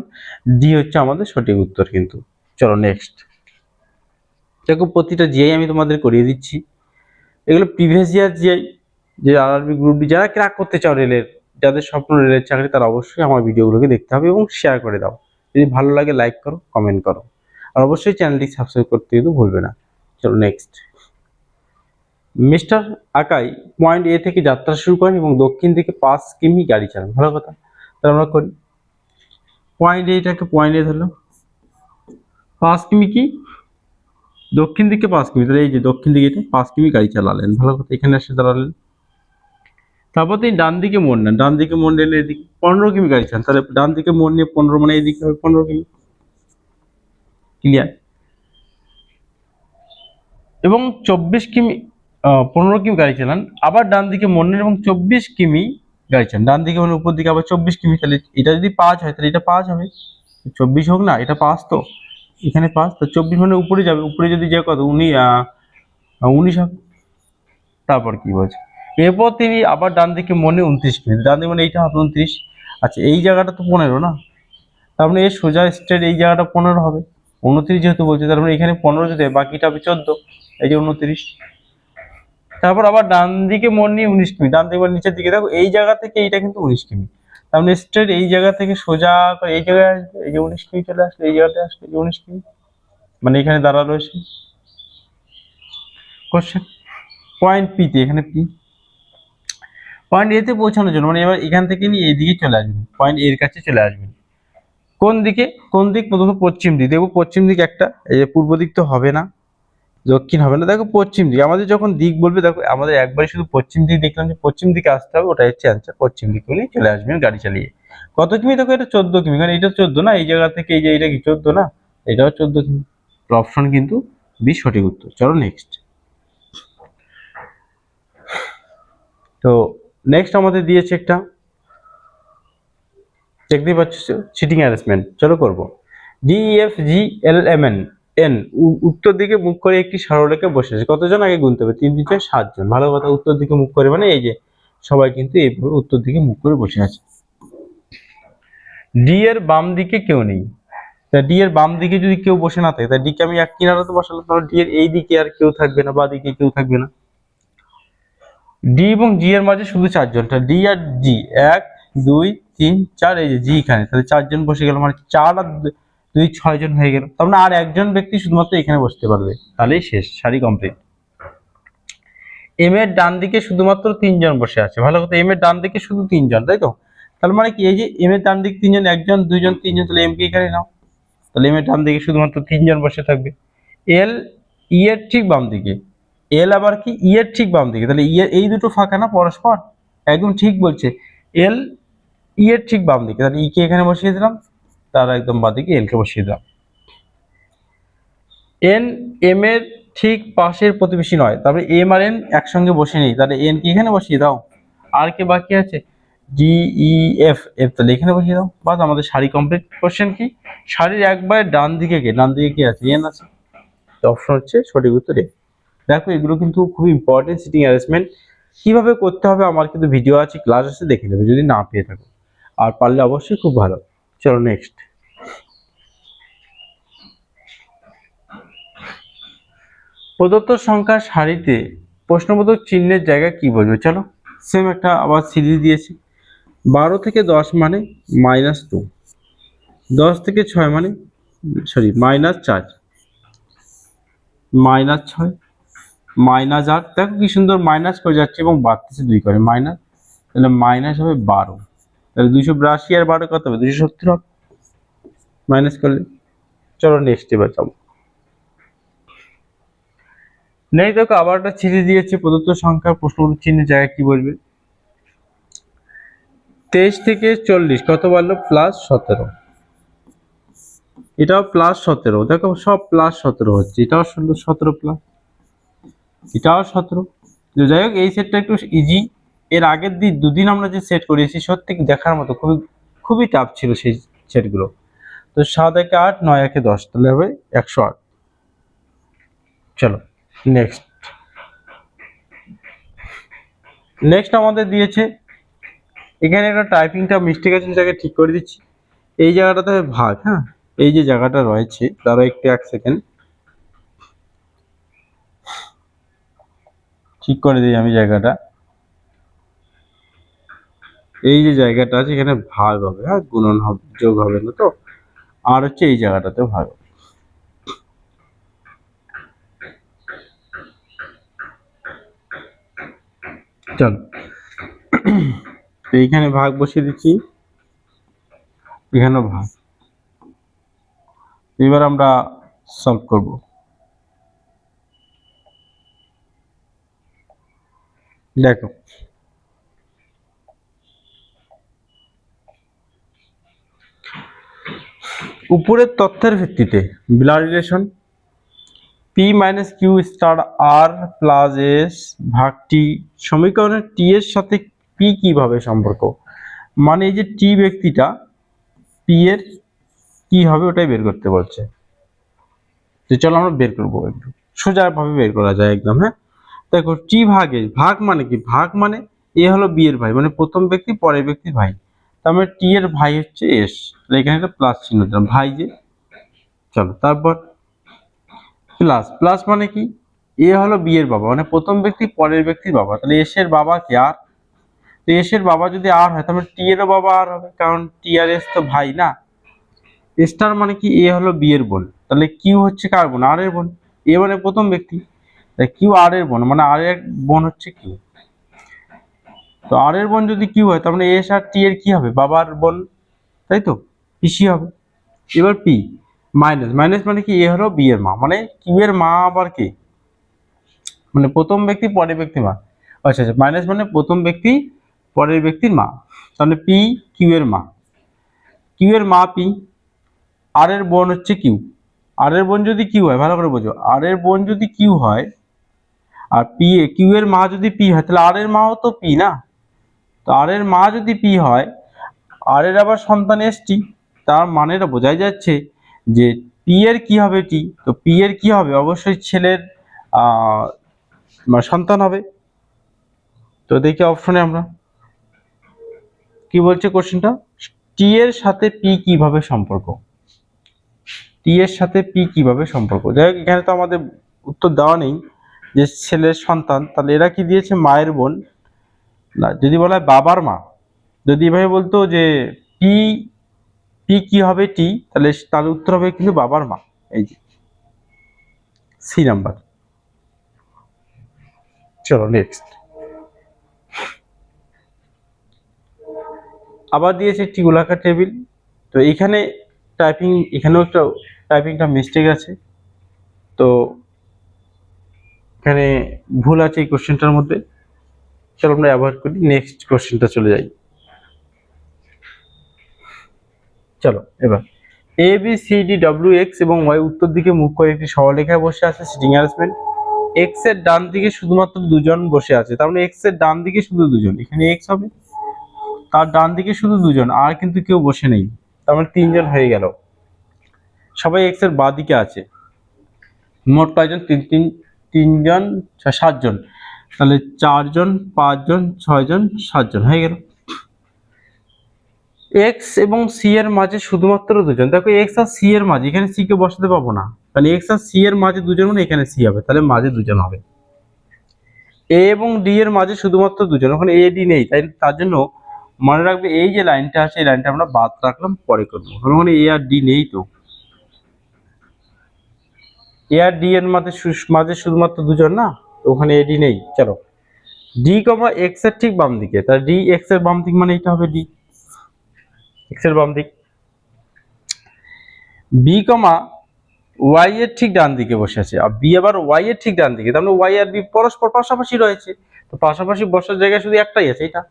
ডি হচ্ছে আমাদের সঠিক উত্তর কিন্তু। চলো নেক্সট। দেখো প্রতিটা জিআই আমি তোমাদের করিয়ে দিচ্ছি, এগুলো প্রিভিয়াস ইয়ার জিআই, যে আরআরবি গ্রুপ ডি যারা ক্র্যাক করতে চাও রেলের, যাদের স্বপ্ন রেলের চাকরি, তারা অবশ্যই আমার ভিডিওগুলোকে দেখতে হবে এবং শেয়ার করে দাও। যদি ভালো লাগে লাইক করো, কমেন্ট করো, আর অবশ্যই চ্যানেলটি সাবস্ক্রাইব করতে কিন্তু ভুলবে না। চলো নেক্সট। মিস্টার আকাই পয়েন্ট এ থেকে যাত্রা শুরু করেন এবং দক্ষিণ দিকে 5 কিমি গাড়ি চালান। ভালো কথা, তাহলে আমরা করি। পয়েন্ট এটাকে পয়েন্ট এ ধরলাম, 5 কিমি কি দক্ষিণ দিকে 5 কিমি, তাহলে এই যে দক্ষিণ দিকে এটা 5 কিমি গাড়ি চালালেন। ভালো কথা, এখানে এসে দাঁড়ালেন। তারপর তিনি ডান দিকে মোড় নেন, ডান দিকে মোড় নিলে এদিকে 15 কিমি গাড়ি চালান, তাহলে ডান দিকে মোড় নিয়ে 15 মানে এইদিকে হবে 15 কিমি। ক্লিয়ার? এবং 24 কিমি 15 কিমি গাড়ি চালান, আবার ডান দিকে মোড় নেন এবং 24 কিমি গাড়ি চালান। ডান দিকে মানে উপর দিকে আবার 24 কিমি, তাহলে এটা যদি 5 হয় তাহলে এটা 5 হবে, 24 হোক না, এটা 5, তো এখানে 5, তো 24 মানে উপরে যাবে, উপরে যদি যায় কত 19 হবে। তারপর কি বলছে, এরপর তিনি আবার ডান দিকে মনে 29 কিমি, ডান দিকে মানে এইটা হবে 29। আচ্ছা এই জায়গাটা তো 15 না, তার মানে এর সোজা স্ট্রেট এই জায়গাটা 15 হবে, 29 যেহেতু বলছে, তার মানে এখানে 15 যদি বাকিটা হবে 14, এই যে 29। তারপর আবার ডান দিকে মোড় নিয়ে 19 কিমি, ডান দিকে নিচের দিকে দেখো এই জায়গা থেকে এইটা কিন্তু 19 কিমি, তার মানে স্ট্রেট এই জায়গা থেকে সোজা করে এই জায়গায় আসবে, এই যে 19 কিমি চলে আসলো, এই জায়গাতে আসলো, এই যে 19 কিমি, মানে এখানে দাঁড়ালো এসে। কোশ্চেন পয়েন্ট পি তে, এখানে পি পয়েন্ট এ তে পৌঁছানোর জন্য, মানে এবার এখান থেকে নিয়ে এইদিকে চলে আসবেন, পয়েন্ট এর কাছে চলে আসবেন। কোন দিকে, কোন দিক, প্রথমত পশ্চিম দিক, দেখবো পশ্চিম দিক একটা, এই যে পূর্ব দিক তো হবে না, দক্ষিণ হবে না, দেখো পশ্চিম দিক, আমাদের যখন দিক বলবে দেখো আমাদের একবারে শুধু পশ্চিম দিক দেখলাম যে পশ্চিম দিকে আসতে হবে, ওটাই হচ্ছে অ্যান্সার। পশ্চিম দিক বলেই চলে আসবেন গাড়ি চালিয়ে। কত কিমি দেখো, এটা 14 কিমি, কারণ এটা 14 না, এই জায়গা থেকে এই যে এটা কি 14 না, এটাও 14 কিমি, অপশন কিন্তু বি সঠিক উত্তর। চলো নেক্সট। তো নেক্সট আমাদের দিয়েছে একটা, দেখতেই পাচ্ছ সিটিং অ্যারেঞ্জমেন্ট, চলো করবো। DEFGLMN এন উত্তর দিকে মুখ করে একটি সরলরেখা বসে আছে, কতজন আগে গুনতে হবে, 3 3 4 7 জন। ভালো কথা, উত্তর দিকে মুখ করে মানে এই যে সবাই কিন্তু এইভাবে উত্তর দিকে মুখ করে বসে আছে। ডি এর বাম দিকে কেউ নেই, তা ডি এর বাম দিকে যদি কেউ বসে না থাকে, তা ডি কে আমি এক কিনারাতে বসালাম, তাহলে ডি এর এই দিকে আর কেউ থাকবে না, বা দিকে কেউ থাকবে না। ডি এবং জি এর মাঝে শুধু 4 জন, ডি আর জি 1 2 3 4, এই যে জি এখানে, তাহলে 4 জন বসে গেল, মানে 4 আর 2 6 জন হয়ে গেল, তার মানে আর একজন ব্যক্তি শুধুমাত্র এখানে বসতে পারবে, তাহলেই শেষ, সারি কমপ্লিট। এম এর ডান দিকে শুধুমাত্র 3 জন বসে আছে। ভালো কথা, এম এর ডান দিকে শুধু 3 জন, তাই তো, তার মানে কি এই যে এম এর ডান দিকে 3 জন, 1 জন 2 জন 3 জন, তাহলে এম কে এখানে নাও, তাহলে এম এর ডান দিকে শুধুমাত্র 3 জন বসে থাকবে। এল ই এর ঠিক বাম দিকে, এল আবার কি ই এর ঠিক বাম দিকে, তাহলে ই এর এই দুটো ফাঁকা না পরস্পর, একদম ঠিক বলছে, এল ই এর ঠিক বাম দিকে, তাহলে ই কে এখানে বসিয়ে দিলাম, তার একদম বাম দিকে এল কে বসিয়ে দিলাম। এন এম এর ঠিক পাশের প্রতিবেশী নয়, তারপরে এম আর এন একসঙ্গে বসে নেই, তাহলে এন কি এখানে বসিয়ে দাও, আর কে বাকি আছে ডি ই এফ, এফ তাহলে এখানে বসিয়ে দাও, বাস আমাদের সারি কমপ্লিট। কোশ্চেন কি, সারির একবারে ডান দিকে কে, ডান দিকে কি আছে, এন আছে, তো অপশন হচ্ছে সঠিক উত্তর এ। দেখো এগুলো কিন্তু খুব ইম্পর্টেন্ট, সিটিং অ্যারেঞ্জমেন্ট কিভাবে করতে হবে আমার কিন্তু ভিডিও আছে, ক্লাস আছে, দেখে নেবে যদি না পেয়ে থাকো, আর পারলে অবশ্যই খুব ভালো। চলো নেক্সট। প্রদত্ত সংখ্যার সারিতে প্রশ্নবোধক চিহ্নের জায়গা কি বলবে, চলো সেম একটা আবার সিরিজ দিয়েছি। 12 থেকে 10 মানে -2, 10 থেকে 6 মানে -4, -6, মাইনাস 8, দেখো কি সুন্দর মাইনাস করে যাচ্ছে এবং বাড়তেছে 2 করে মাইনাস, তাহলে মাইনাস হবে 12, তাহলে 282 আর 12 কত হবে? 270 হবে মাইনাস করলে। চলো নেক্সট এবার যাবো। নেক্সট দেখো আবার একটা ছিঁড়ে দিয়েছে প্রদত্ত সংখ্যার প্রশ্নবোধক চিহ্নের জায়গায় কি বলবে? 23 থেকে 40 কত বাড়লো? প্লাস 17, এটাও প্লাস 17, দেখো সব প্লাস 17 হচ্ছে, এটাও 17 প্লাস, এটাও 17। তো যাই হোক এই সেটটা একটু ইজি, এর আগের দুদিন আমরা যে সেট করিয়েছি সত্যি দেখার মতো, খুবই টাফ ছিল সেই সেটগুলো। তো 7 একে 8, 9 একে 10, তাহলে হবে 108। চলো নেক্সট আমাদের দিয়েছে, এখানে একটা টাইপিংটা মিস্টেক আছে, সেটাকে ঠিক করে দিচ্ছি। এই জায়গাটাতে ভাগ, হ্যাঁ এই যে জায়গাটা রয়েছে, তারও একটু 1 সেকেন্ড ঠিক করে দিই আমি জায়গাটা। এই যে জায়গাটা আছে এখানে ভাগ হবে, হ্যাঁ গুণন হবে, যোগ হবে না তো, আর হচ্ছে এই জায়গাটাতে ভাগ হবে। চলো এইখানে ভাগ বসিয়ে দিচ্ছি, এখানেও ভাগ। এবার আমরা সলভ করব। দেখো উপরের তথ্যের ভিত্তিতে blood relation P minus Q star আর প্লাস এস ভাগ টি সমীকরণের টি এর সাথে P কিভাবে সম্পর্ক, মানে এই যে টি ব্যক্তিটা P এর কি হবে ওটাই বের করতে বলছে। তো চলো আমরা বের করবো, একটু সোজাভাবে বের করা যায় একদম। হ্যাঁ দেখো টি ভাগে, ভাগ মানে কি? ভাগ মানে এ হলো বি এর ভাই, মানে প্রথম ব্যক্তি পরের ব্যক্তির ভাই, তার মানে টি এর ভাই হচ্ছে এস, এখানে একটা প্লাস চিহ্ন দিলাম ভাই যে। চলো তারপর প্লাস, প্লাস মানে কি? এ হলো বি এর বাবা, মানে প্রথম ব্যক্তি পরের ব্যক্তির বাবা, তাহলে এস এর বাবা কি আর, তো এস এর বাবা যদি আর হয় তাহলে টি এরও বাবা আর হবে, কারণ টি আর এস তো ভাই না। স্টার মানে কি? এ হলো বি এর বোন, তাহলে কিউ হচ্ছে কার বোন? আর এর বোন। এ মানে প্রথম ব্যক্তি, কিউ আর এর বোন, মানে আর এর বোন হচ্ছে কিউ। তো আর এর বোন যদি কিউ হয় তার মানে এস আর টি এর কি হবে? বাবার বোন, তাই তো, পিসি হবে। এবার পি মাইনাস, মাইনাস মানে কি? এ হলো বি এর মা, মানে কিউ এর মা আবার কে? মানে প্রথম ব্যক্তি পরের ব্যক্তির মা। আচ্ছা আচ্ছা, মাইনাস মানে প্রথম ব্যক্তি পরের ব্যক্তির মা, তাহলে পি কিউ এর মা, কিউ এর মা পি, আর এর বোন হচ্ছে কিউ। আর এর বোন যদি কিউ হয়, ভালো করে বোঝো, আর এর বোন যদি কিউ হয় আর পি কিউ এর মা যদি পি হয়, তাহলে আর এর মাও তো পি না। তো আর এর মা যদি পি হয়, আর এর আবার সন্তান এস টি, তার মানে এটা বোঝাই যাচ্ছে যে পি এর কি হবে? টি, তো পি এর কি হবে? অবশ্যই ছেলের সন্তান হবে। তো দেখি অপশনে আমরা কি বলছে কোশ্চেনটা, টি এর সাথে পি কিভাবে সম্পর্ক, টি এর সাথে পি কিভাবে সম্পর্ক। যাই হোক এখানে তো আমাদের উত্তর দেওয়া নেই যে ছেলের সন্তান, তাহলে এরা কি দিয়েছে? মায়ের বোন না, যদি বলা হয় বাবার মা, যদি এভাবে বলতো যে পি পি কি হবে? টি, তাহলে তার উত্তর হবে কিন্তু বাবার মা, এই যে সি নাম্বার। চলো নেক্সট, আবার দিয়েছে একটি গোলাকার টেবিল। তো এখানে টাইপিং, এখানেও একটা টাইপিংটা মিস্টেক আছে, তো এখানে ভুল আছে এই কোশ্চেনটার মধ্যে। চলো আমরা অ্যাভয়েড করি, নেক্সট কোশ্চেনটা চলে যাই। চলো এবার A B C D W X এবং ওয়াই উত্তর দিকে মুখ করে একটি সরলরেখায় বসে আছে, সিটিং অ্যারেঞ্জমেন্ট। এক্স এর ডান দিকে শুধুমাত্র দুজন বসে আছে, তার মানে এক্স এর ডান দিকে শুধু দুজন, এখানে এক্স হবে, তার ডান দিকে শুধু দুজন, আর কিন্তু কেউ বসে নেই, তার মানে তিনজন হয়ে গেল। সবাই এক্স এর বাঁ দিকে আছে, মোট কয়জন? তিনজন, সাতজন, তাহলে 4 জন, 5 জন, 6 জন, 7 জন হয়ে গেল। এক্স এবং সি এর মাঝে শুধুমাত্র দুজন, দেখো এক্স আর সি এর মাঝে, এখানে সি কে বসাতে পাবো না, তাহলে এক্স আর সি এর মাঝে দুজন মানে এখানে সি হবে, তাহলে মাঝে দুজন হবে। এ এবং ডি এর মাঝে শুধুমাত্র দুজন, ওখানে এ ডি নেই, তাই তার জন্য মনে রাখবে এই যে লাইনটা আছে এই লাইনটা আমরা বাদ রাখলাম, পরে করবো, মানে এ আর ডি নেই, তো এ আর ডি এর মাঝে শুধুমাত্র দুজন না, তো ওখানে এডি নেই। চলো ডি কমা এক্স এর ঠিক বাম দিকে, তাহলে ডি এক্স এর বাম দিক মানে এটা হবে ডি এক্স এর বাম দিক। বি কমা ওয়াই এর ঠিক ডান দিকে বসে আছে, আর বি আবার ওয়াই এর ঠিক ডান দিকে, তার মানে ওয়াই আর বি পরস্পর পাশাপাশি রয়েছে, তো পাশাপাশি বসার জায়গায় শুধু একটাই আছে এটা।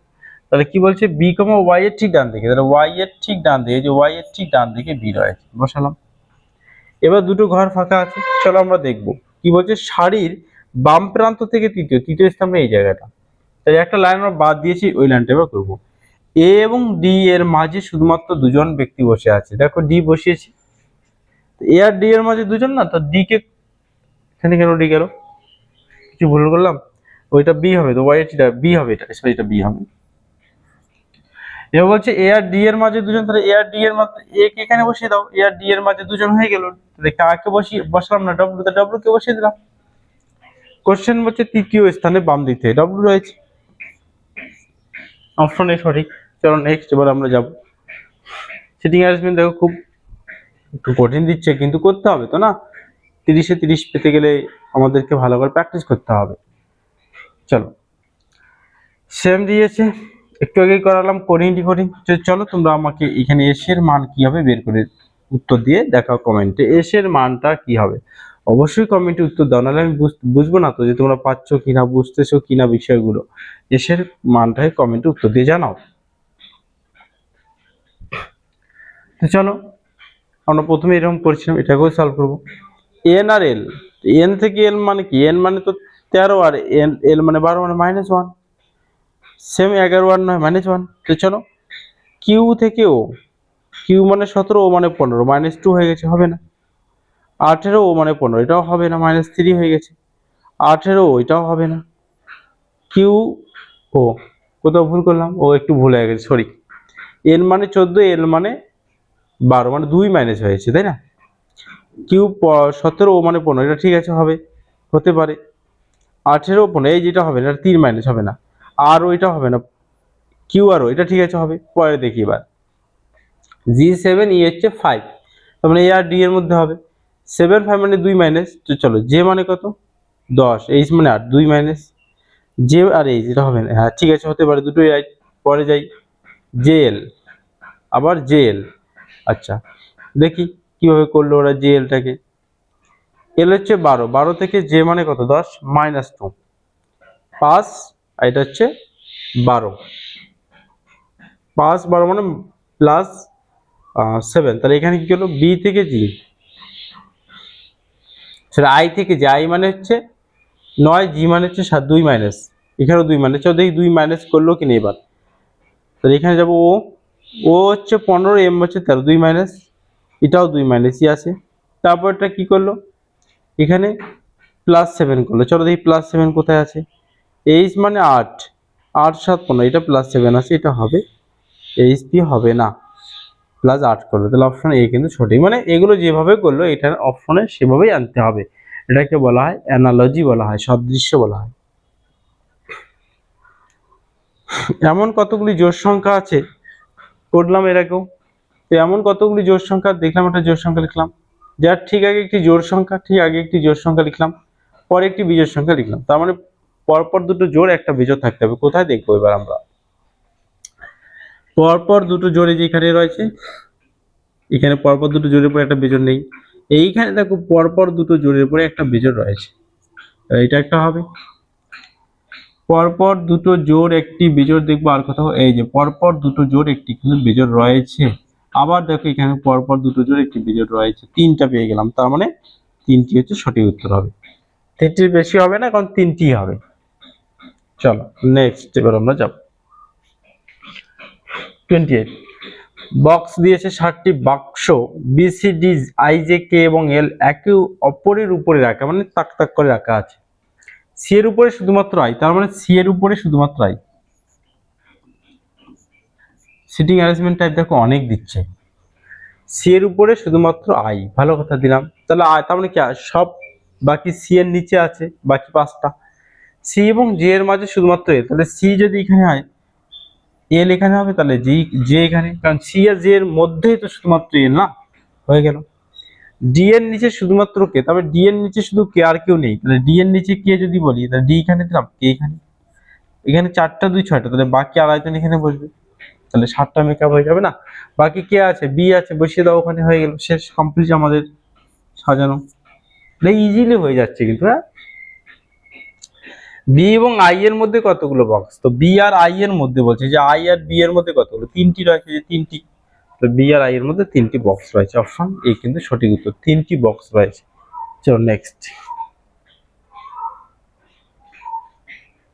তাহলে কি বলছে বি কমা ওয়াই এর ঠিক ডান দিকে, তাহলে ওয়াই এর ঠিক ডান দিকে, যে ওয়াই এর ঠিক ডান দিকে বি রয়েছে, বসালাম। এবার দুটো ঘর ফাঁকা আছে, চলো আমরা দেখবো কি বলছে। সারির বাম প্রান্ত থেকে তৃতীয় স্থানে এই জায়গাটা, তাই একটা লাইন আমরা বাদ দিয়েছি, ওই লাইনটা এবার করবো। এ এবং ডি এর মাঝে শুধুমাত্র দুজন ব্যক্তি বসে আছে, দেখো ডি বসিয়েছি, এ আর ডি এর মাঝে দুজন না, তো ডি কে এখানে কেন ডি গেল, কিছু ভুল করলাম, ওইটা বি হবে, তো ওয়াই এটা বি হবে, এটা সরি এটা বি হবে। এবার বলছে এ আর ডি এর মাঝে দুজন, তাহলে এ আর ডি এর মাঝে এ কে এখানে বসিয়ে দাও, এ আর ডি এর মাঝে দুজন হয়ে গেল, তাহলে কাকে বসালাম না, ডব্লিউ, তো ডব্লিউ কে বসিয়ে দিলাম। কোশ্চেন বলছে তৃতীয় স্থানে বাম দিক থেকে ডব্লিউ রয়েছে, অপশন এ সঠিক। চলো নেক্সট, এবার আমরা যাব। সিটিং অ্যারেঞ্জমেন্ট দেখো খুব একটু কঠিন দিচ্ছে, কিন্তু করতে হবে তো না, 30-এ 30 পেতে গেলে আমাদেরকে ভালো করে প্র্যাকটিস করতে হবে। চলো সেম দিয়েছে, একটু আগেই করালাম কোডিং ডিকোডিং। চলো তোমরা আমাকে এখানে এস এর মান কি হবে বের করে উত্তর দিয়ে দেখাও কমেন্টে, এস এর মানটা কি হবে। অবশ্যই কমেন্টে উত্তর দাও, নাহলে আমি বুঝবো না তো যে তোমরা পাচ্ছ কিনা, বুঝতেছো কিনা বিষয়গুলো। এস এর মানটাই কমেন্টে উত্তর দিয়ে জানাও। তো চলো আমরা প্রথমে এরকম করছিলাম, এটাকেও সলভ করবো। এন আর এল, এন থেকে এল মানে কি, এন মানে তো 13, আর এন এল মানে 12, মানে -1, সেম 11 আর 9 -1। তো চলো কিউ থেকে ও, কিউ মানে 17, ও মানে 15, -2 হয়ে গেছে, হবে না। 18, ও মানে 15, এটাও হবে না, -3 হয়ে গেছে। 18, এটাও হবে না। কিউ ও, কোথাও ভুল করলাম, ও একটু ভুল হয়ে গেছে, সরি। এন মানে 14, এল মানে 12, মানে 2 মাইনাস হয়েছে, তাই না। কিউ 17, ও মানে 15, এটা ঠিক আছে, হবে, হতে পারে। 18, 15, এই যেটা হবে না, 3 মাইনাস হবে না। আর ওইটা হবে না, কিউ আর ও, এটা ঠিক আছে, হবে। পরে দেখি এবার G7 ই হচ্ছে 5, তার মানে এ আর ডি এর মধ্যে হবে। 7 5 মানে 2 মাইনাস, তো চলো জে মানে কত 10, এইচ মানে 8, 2 মাইনাস জে আর এইচ, এটা হবে না, হ্যাঁ ঠিক আছে, হতে পারে, দুটোই রাইট। পরে যাই জে এল, আবার জে এল, আচ্ছা দেখি কিভাবে করলো ওরা জে এলটাকে। এল হচ্ছে 12, 12 থেকে জে মানে কত 10, -2, 5, আর এটা হচ্ছে 12, 5 12 মানে +7, তাহলে এখানে কি হলো বি থেকে জি, সেটা আই থেকে জি, আই মানে হচ্ছে 9, জি মানে হচ্ছে 7, 2 মাইনাস, এখানেও 2 মাইনাস, চলো দেখি 2 মাইনাস করলো কিনা এবার। তাহলে এখানে যাবো ও হচ্ছে 15, এম হচ্ছে 13, 2 মাইনাস, এটাও 2 মাইনাসই আছে। তারপর এটা কি করলো, এখানে +7 করলো, চলো দেখি +7 কোথায় আছে। এইচ মানে 8, 8 7 15, এটা +7 আছে, এটা হবে, এইচ পি হবে না, +8 করলো, তাহলে অপশন এ কিন্তু সঠিক। মানে এগুলো যেভাবে করলো এটা অপশনে সেভাবেই আনতে হবে, এটাকে বলা হয় অ্যানালজি বলা হয়, সদৃশ্য বলা হয়। এমন কতগুলি জোড় সংখ্যা আছে, করলাম এর আগেও, তো এমন কতগুলি জোড় সংখ্যা দেখলাম, একটা জোড় সংখ্যা লিখলাম, যার ঠিক আগে একটি জোড় সংখ্যা, ঠিক আগে একটি জোড় সংখ্যা লিখলাম, পরে একটি বিজোড় সংখ্যা লিখলাম, তার মানে পরপর দুটো জোড় একটা বিজোড় থাকতে হবে। কোথায় দেখবো এবার আমরা, পরপর দুটো জোড় যেখানে রয়েছে, এখানে পরপর দুটো জোড়ের পরে একটা বিজোড় নেই, এইখানে দেখো পরপর দুটো জোড়ের পরে একটা বিজোড় রয়েছে, এটা একটা হবে। পরপর দুটো জোড় একটি বিজোড় দেখবো, আর কোথাও এই যে পরপর দুটো জোড় একটি কিন্তু বিজোড় রয়েছে। আবার দেখো এখানে পরপর দুটো জোড় একটি বিজোড় রয়েছে, 3টা পেয়ে গেলাম, তার মানে 3টি হচ্ছে সঠিক উত্তর হবে। 3টির বেশি হবে না, কারণ 3টি হবে। চলো নেক্সট, এবার আমরা যাব 28। বক্স দিয়েছে 7টি বাক্স, বিসিডি আইজে কে এবং এল একে অপরের উপরে রাখা, মানে তাক তাক করে রাখা আছে। সি এর উপরে শুধুমাত্র আই, তার মানে সি এর উপরে শুধুমাত্র আই। সিটিং অ্যারেঞ্জমেন্ট টাইপ দেখো অনেক দিচ্ছে, সি এর উপরে শুধুমাত্র আই, ভালো কথা দিলাম, তাহলে তার মানে কি সব বাকি সি এর নিচে আছে, বাকি 5টা। সি এবং জে এর মাঝে শুধুমাত্র এ, তাহলে সি যদি এখানে হয় এল এখানে হবে, তাহলে জি জে এখানে, কারণ সি আর জে এর মধ্যেই তো শুধুমাত্র এল না, হয়ে গেল। ডি এর নিচে শুধুমাত্র কে, তবে ডি এর নিচে শুধু কে আর কেউ নেই, তাহলে ডি এর নিচে কে যদি বলি তাহলে ডি এখানে দিলাম, কে এখানে, এখানে 4টা 2 6টা, তাহলে বাকি আড়াইজন এখানে বসবে, তাহলে 7টা মেকআপ হয়ে যাবে না। বাকি কে আছে, বি আছে, বসিয়ে দাও ওখানে, হয়ে গেল, শেষ, কমপ্লিট আমাদের সাজানো। ইজিলি হয়ে যাচ্ছে কিন্তু। হ্যাঁ, বি এবং আই এর মধ্যে কতগুলো বক্স, তো বি আর আই এর মধ্যে বলছে যে আই আর বি এর মধ্যে কতগুলো, 3টি রয়েছে, যে 3টি, তো বি আর আই এর মধ্যে 3টি বক্স রয়েছে, অপশন এ কিন্তু সঠিক উত্তর, 3টি বক্স রয়েছে। চলো নেক্সট।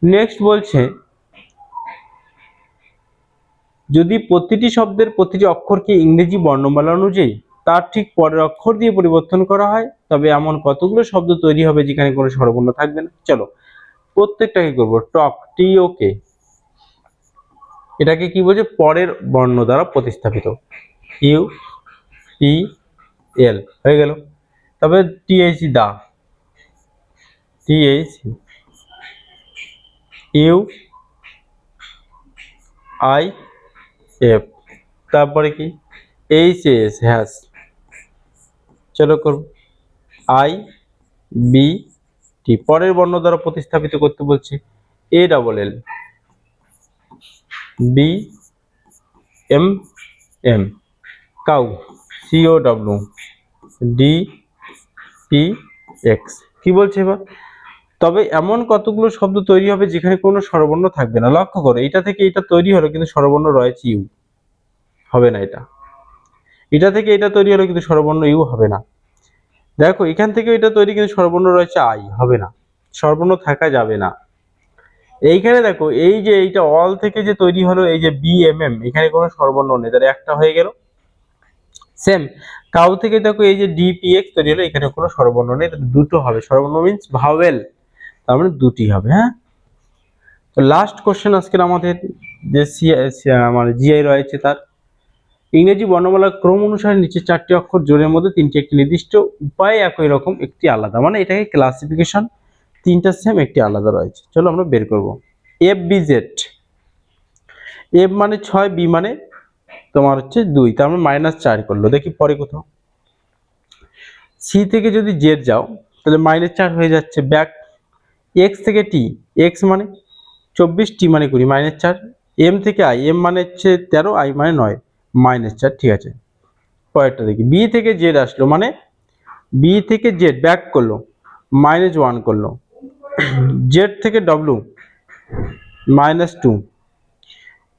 নেক্সট বলছে যদি প্রতিটি শব্দের প্রতিটি অক্ষরকে ইংরেজি বর্ণমালা অনুযায়ী তার ঠিক পরের অক্ষর দিয়ে পরিবর্তন করা হয়, তবে এমন কতগুলো শব্দ তৈরি হবে যেখানে কোনো স্বরবর্ণ থাকবে না। চলো প্রত্যেকটাকে করবো। টক, টি ও কে, এটাকে কি বলছে, পরের বর্ণ দ্বারা প্রতিস্থাপিত, ইউ টি এল হয়ে গেল। তবে টিএইচ, দা, টিএইচ, ইউ আই এফ, তারপরে কি এইচ এস, হ্যাস। চলো করব, আই বি টি, পরের বর্ণ দ্বারা প্রতিস্থাপিত করতে বলছে, A double L, B M M, cow, C O W, D P X. কি বলছে এবার, তবে এমন কতগুলো শব্দ তৈরি হবে যেখানে কোনো স্বরবর্ণ থাকবে না। লক্ষ্য করো, এটা থেকে এটা তৈরি হলো কিন্তু স্বরবর্ণ রয়েছে ইউ, হবে না। এটা থেকে এটা তৈরি হলো কিন্তু স্বরবর্ণ ইউ হবে না। দেখো এখান থেকে এটা তৈরি কিন্তু স্বরবর্ণ রয়েছে আই, হবে না, স্বরবর্ণ থাকা যাবে না। এইখানে দেখো এই যে এইটা অল থেকে যে তৈরি হলো, এই যে বি এম এম, এখানে কোনো স্বরবর্ণ নেই, তাহলে একটা হয়ে গেল। সেম কাউ থেকে দেখো এই যে ডিপিএক্স তৈরি হলো, এখানে কোনো স্বরবর্ণ নেই, তাহলে দুটো হবে, স্বরবর্ণ মিন্স ভাওয়েল, তার মানে দুটি হবে। হ্যাঁ, তো লাস্ট কোশ্চেন আজকের আমাদের যে মানে জিআই রয়েছে, তার ইংরেজি বর্ণমালার ক্রম অনুসারে নিচে 4টি অক্ষর জোরের মধ্যে 3টি একটি নির্দিষ্ট উপায়ে একই রকম, একটি আলাদা, মানে এটাকে ক্লাসিফিকেশন 3টা সেম, একটি আলাদা রয়েছে। চলো আমরা বের করব। এফ বি জেড, এফ মানে 6, বি মানে তোমার হচ্ছে 2, তার মানে -4 করলো। দেখি পরে কোথাও, সি থেকে যদি জেড যাও তাহলে -4 হয়ে যাচ্ছে, ব্যাক। এক্স থেকে টি, এক্স মানে 24, টি মানে 20, -4। এম থেকে আই, এম মানে হচ্ছে 13, আই মানে 9, -4। ঠিক আছে, পরেরটা দেখি। বি থেকে জেড আসলো, মানে বি থেকে জেড ব্যাক করলো, -1 করলো। জেড থেকে ডব্লিউ, -2।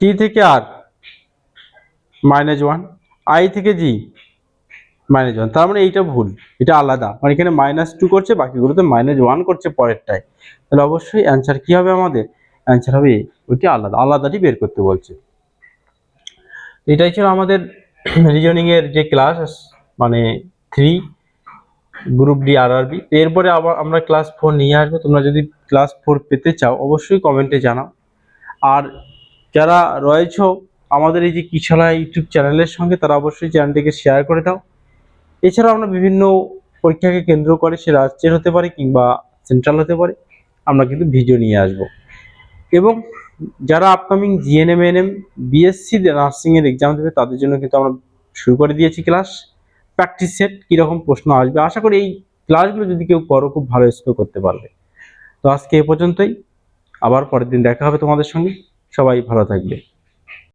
টি থেকে আর, -1। আই থেকে জি, -1। তার মানে এইটা ভুল, এটা আলাদা, মানে এখানে -2 করছে, বাকিগুলোতে -1 করছে পরেরটায়। তাহলে অবশ্যই অ্যান্সার কি হবে আমাদের, অ্যান্সার হবে ওইটি আলাদা, আলাদাটি বের করতে বলছে। এটাই ছিল আমাদের রিজনিং এর যে ক্লাস, মানে 3 গ্রুপ ডি আরআরবি। এরপরে আবার আমরা ক্লাস 4 নিয়ে আসবো। তোমরা যদি ক্লাস 4 পেতে চাও অবশ্যই কমেন্টে জানাও। আর যারা রয়েছে আমাদের এই যে কিশালা ইউটিউব চ্যানেলের সঙ্গে, তারা অবশ্যই চ্যানেলটিকে শেয়ার করে দাও। এছাড়াও আমরা বিভিন্ন পরীক্ষাকে কেন্দ্র করে, সে রাজ্যের হতে পারে কিংবা সেন্ট্রাল হতে পারে, আমরা কিন্তু ভিডিও নিয়ে আসব। এবং যারা upcoming GNM, NM, BSc nursing এর এক্সাম দেবে, তাদের জন্য কিন্তু আমরা শুরু করে দিয়েছি ক্লাস, প্র্যাকটিস সেট, কিরকম প্রশ্ন আসবে। আশা করি এই ক্লাসগুলো যদি কেউ করো খুব ভালো স্কোর করতে পারবে। তো আজকে এ পর্যন্তই, আবার পরের দিন দেখা হবে তোমাদের সঙ্গে। সবাই ভালো থাকবে।